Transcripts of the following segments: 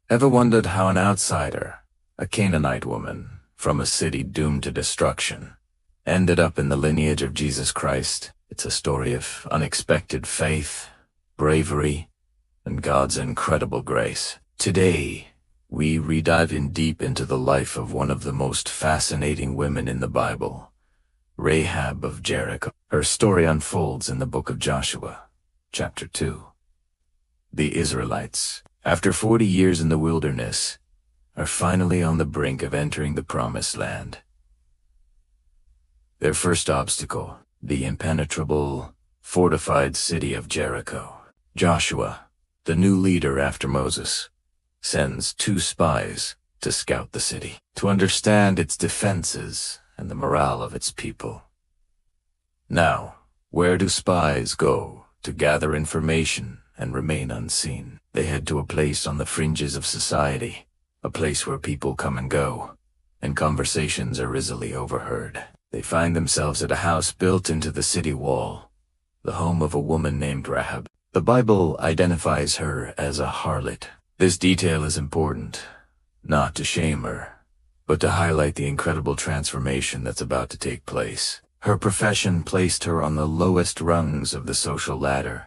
Ever wondered how an outsider, a Canaanite woman from a city doomed to destruction, ended up in the lineage of Jesus Christ? It's a story of unexpected faith, bravery, and God's incredible grace. Today, we redive in deep into the life of one of the most fascinating women in the Bible, Rahab of Jericho. Her story unfolds in the book of Joshua, chapter 2. The Israelites, after 40 years in the wilderness, are finally on the brink of entering the Promised Land. Their first obstacle, the impenetrable, fortified city of Jericho. Joshua, the new leader after Moses, sends 2 spies to scout the city, to understand its defenses and the morale of its people. Now, where do spies go to gather information and remain unseen? They head to a place on the fringes of society, a place where people come and go, and conversations are easily overheard. They find themselves at a house built into the city wall, the home of a woman named Rahab. The Bible identifies her as a harlot. This detail is important, not to shame her, but to highlight the incredible transformation that's about to take place. Her profession placed her on the lowest rungs of the social ladder,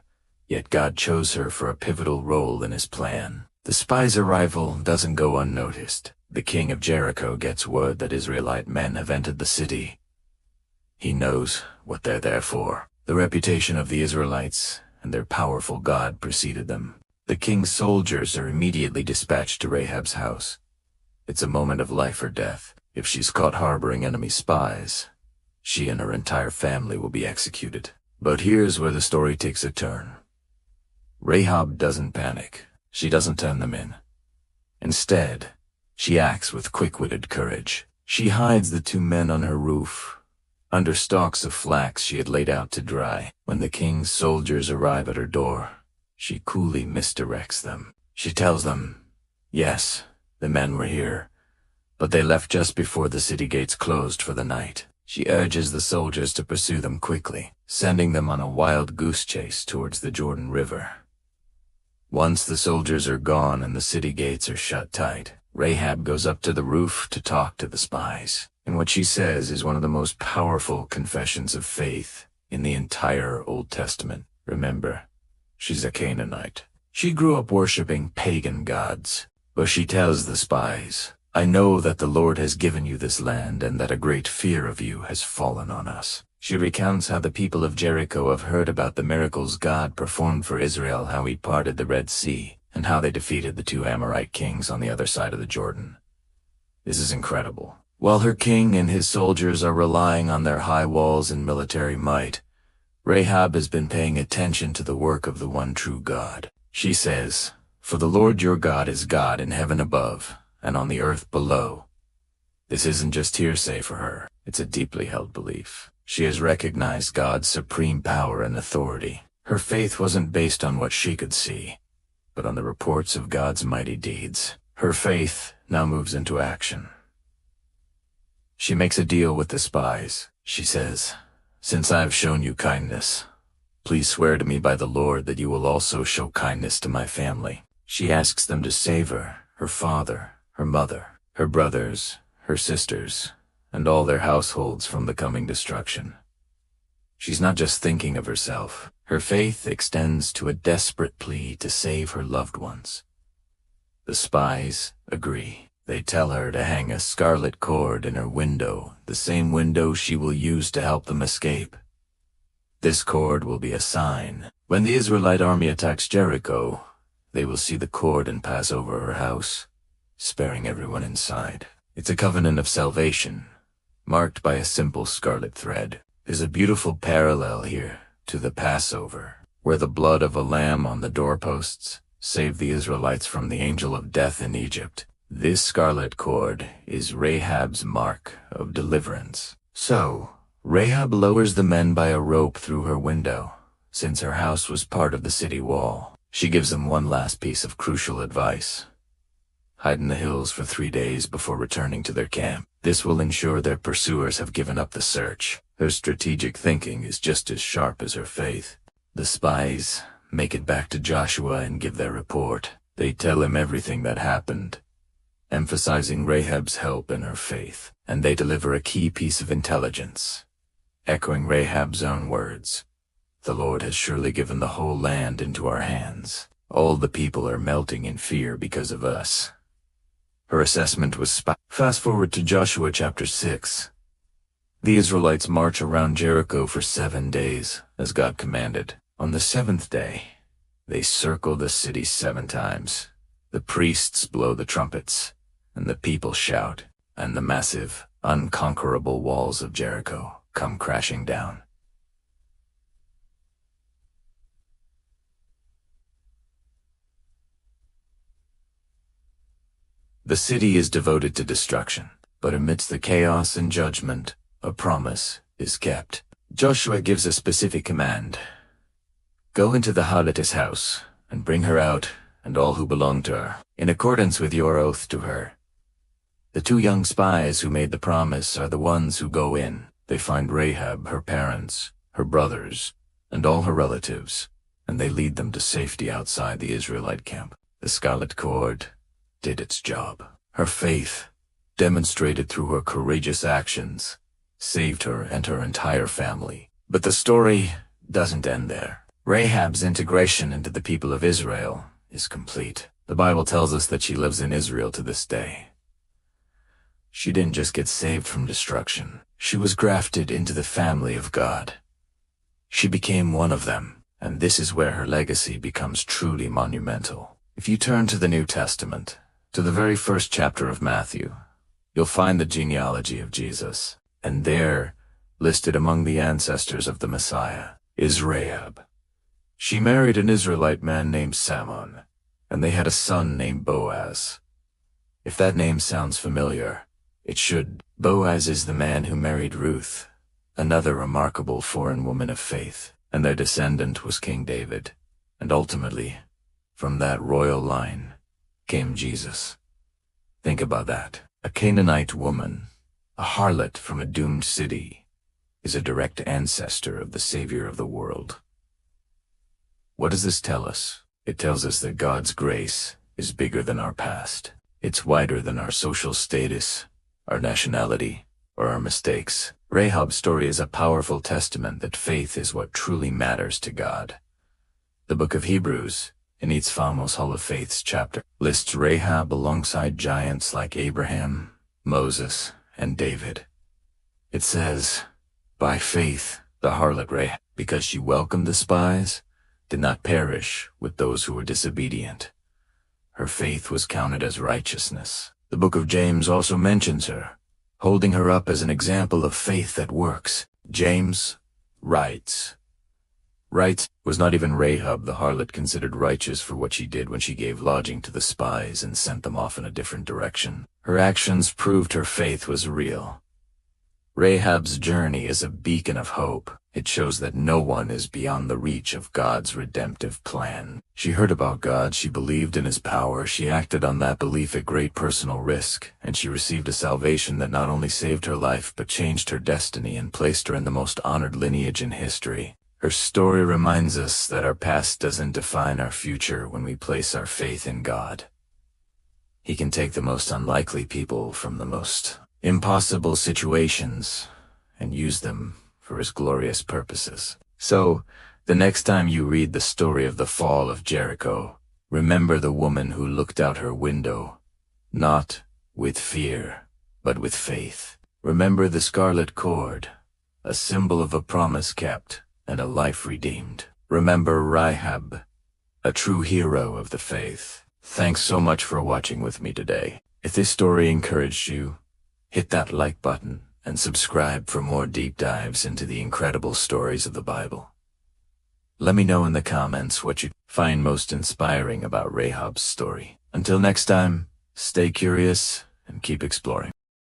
yet God chose her for a pivotal role in His plan. The spies' arrival doesn't go unnoticed. The king of Jericho gets word that Israelite men have entered the city. He knows what they're there for. The reputation of the Israelites and their powerful God preceded them. The king's soldiers are immediately dispatched to Rahab's house. It's a moment of life or death. If she's caught harboring enemy spies, she and her entire family will be executed. But here's where the story takes a turn. Rahab doesn't panic. She doesn't turn them in. Instead, she acts with quick-witted courage. She hides the 2 men on her roof, under stalks of flax she had laid out to dry. When the king's soldiers arrive at her door, she coolly misdirects them. She tells them, yes, the men were here, but they left just before the city gates closed for the night. She urges the soldiers to pursue them quickly, sending them on a wild goose chase towards the Jordan River. Once the soldiers are gone and the city gates are shut tight, Rahab goes up to the roof to talk to the spies. And what she says is one of the most powerful confessions of faith in the entire Old Testament. Remember, she's a Canaanite. She grew up worshiping pagan gods. But she tells the spies, I know that the Lord has given you this land and that a great fear of you has fallen on us. She recounts how the people of Jericho have heard about the miracles God performed for Israel, how He parted the Red Sea, and how they defeated the 2 Amorite kings on the other side of the Jordan. This is incredible. While her king and his soldiers are relying on their high walls and military might, Rahab has been paying attention to the work of the one true God. She says, For the Lord your God is God in heaven above and on the earth below. This isn't just hearsay for her. It's a deeply held belief. She has recognized God's supreme power and authority. Her faith wasn't based on what she could see, but on the reports of God's mighty deeds. Her faith now moves into action. She makes a deal with the spies. She says, Since I have shown you kindness, please swear to me by the Lord that you will also show kindness to my family. She asks them to save her, her father, her mother, her brothers, her sisters, and all their households from the coming destruction. She's not just thinking of herself. Her faith extends to a desperate plea to save her loved ones. The spies agree. They tell her to hang a scarlet cord in her window, the same window she will use to help them escape. This cord will be a sign. When the Israelite army attacks Jericho, they will see the cord and pass over her house, sparing everyone inside. It's a covenant of salvation, marked by a simple scarlet thread. There's a beautiful parallel here to the Passover, where the blood of a lamb on the doorposts saved the Israelites from the angel of death in Egypt. This scarlet cord is Rahab's mark of deliverance. So, Rahab lowers the men by a rope through her window, since her house was part of the city wall. She gives them one last piece of crucial advice. Hide in the hills for 3 days before returning to their camp. This will ensure their pursuers have given up the search. Her strategic thinking is just as sharp as her faith. The spies make it back to Joshua and give their report. They tell him everything that happened, emphasizing Rahab's help and her faith, and they deliver a key piece of intelligence, echoing Rahab's own words. The Lord has surely given the whole land into our hands. All the people are melting in fear because of us. Her assessment was Fast forward to Joshua chapter 6. The Israelites march around Jericho for 7 days, as God commanded. On the 7th day, they circle the city 7 times. The priests blow the trumpets, and the people shout, and the massive, unconquerable walls of Jericho come crashing down. The city is devoted to destruction, but amidst the chaos and judgment, a promise is kept. Joshua gives a specific command. Go into the harlotess house, and bring her out, and all who belong to her, in accordance with your oath to her. The 2 young spies who made the promise are the ones who go in. They find Rahab, her parents, her brothers, and all her relatives, and they lead them to safety outside the Israelite camp. The scarlet cord did its job. Her faith, demonstrated through her courageous actions, saved her and her entire family. But the story doesn't end there. Rahab's integration into the people of Israel is complete. The Bible tells us that she lives in Israel to this day. She didn't just get saved from destruction. She was grafted into the family of God. She became one of them, and this is where her legacy becomes truly monumental. If you turn to the New Testament, to the very first chapter of Matthew, you'll find the genealogy of Jesus, and there, listed among the ancestors of the Messiah, is Rahab. She married an Israelite man named Salmon, and they had a son named Boaz. If that name sounds familiar, it should. Boaz is the man who married Ruth, another remarkable foreign woman of faith, and their descendant was King David, and ultimately, from that royal line, came Jesus. Think about that. A Canaanite woman, a harlot from a doomed city, is a direct ancestor of the Savior of the world. What does this tell us? It tells us that God's grace is bigger than our past. It's wider than our social status, our nationality, or our mistakes. Rahab's story is a powerful testament that faith is what truly matters to God. The book of Hebrews, in its famous Hall of Faiths chapter, lists Rahab alongside giants like Abraham, Moses, and David. It says, by faith, the harlot Rahab, because she welcomed the spies, did not perish with those who were disobedient. Her faith was counted as righteousness. The book of James also mentions her, holding her up as an example of faith that works. James writes, was not even Rahab the harlot considered righteous for what she did when she gave lodging to the spies and sent them off in a different direction. Her actions proved her faith was real. Rahab's journey is a beacon of hope. It shows that no one is beyond the reach of God's redemptive plan. She heard about God, she believed in His power, she acted on that belief at great personal risk, and she received a salvation that not only saved her life but changed her destiny and placed her in the most honored lineage in history. Her story reminds us that our past doesn't define our future when we place our faith in God. He can take the most unlikely people from the most impossible situations and use them for His glorious purposes. So, the next time you read the story of the fall of Jericho, remember the woman who looked out her window, not with fear, but with faith. Remember the scarlet cord, a symbol of a promise kept and a life redeemed. Remember Rahab, a true hero of the faith. Thanks so much for watching with me today. If this story encouraged you, hit that like button and subscribe for more deep dives into the incredible stories of the Bible. Let me know in the comments what you find most inspiring about Rahab's story. Until next time, stay curious and keep exploring.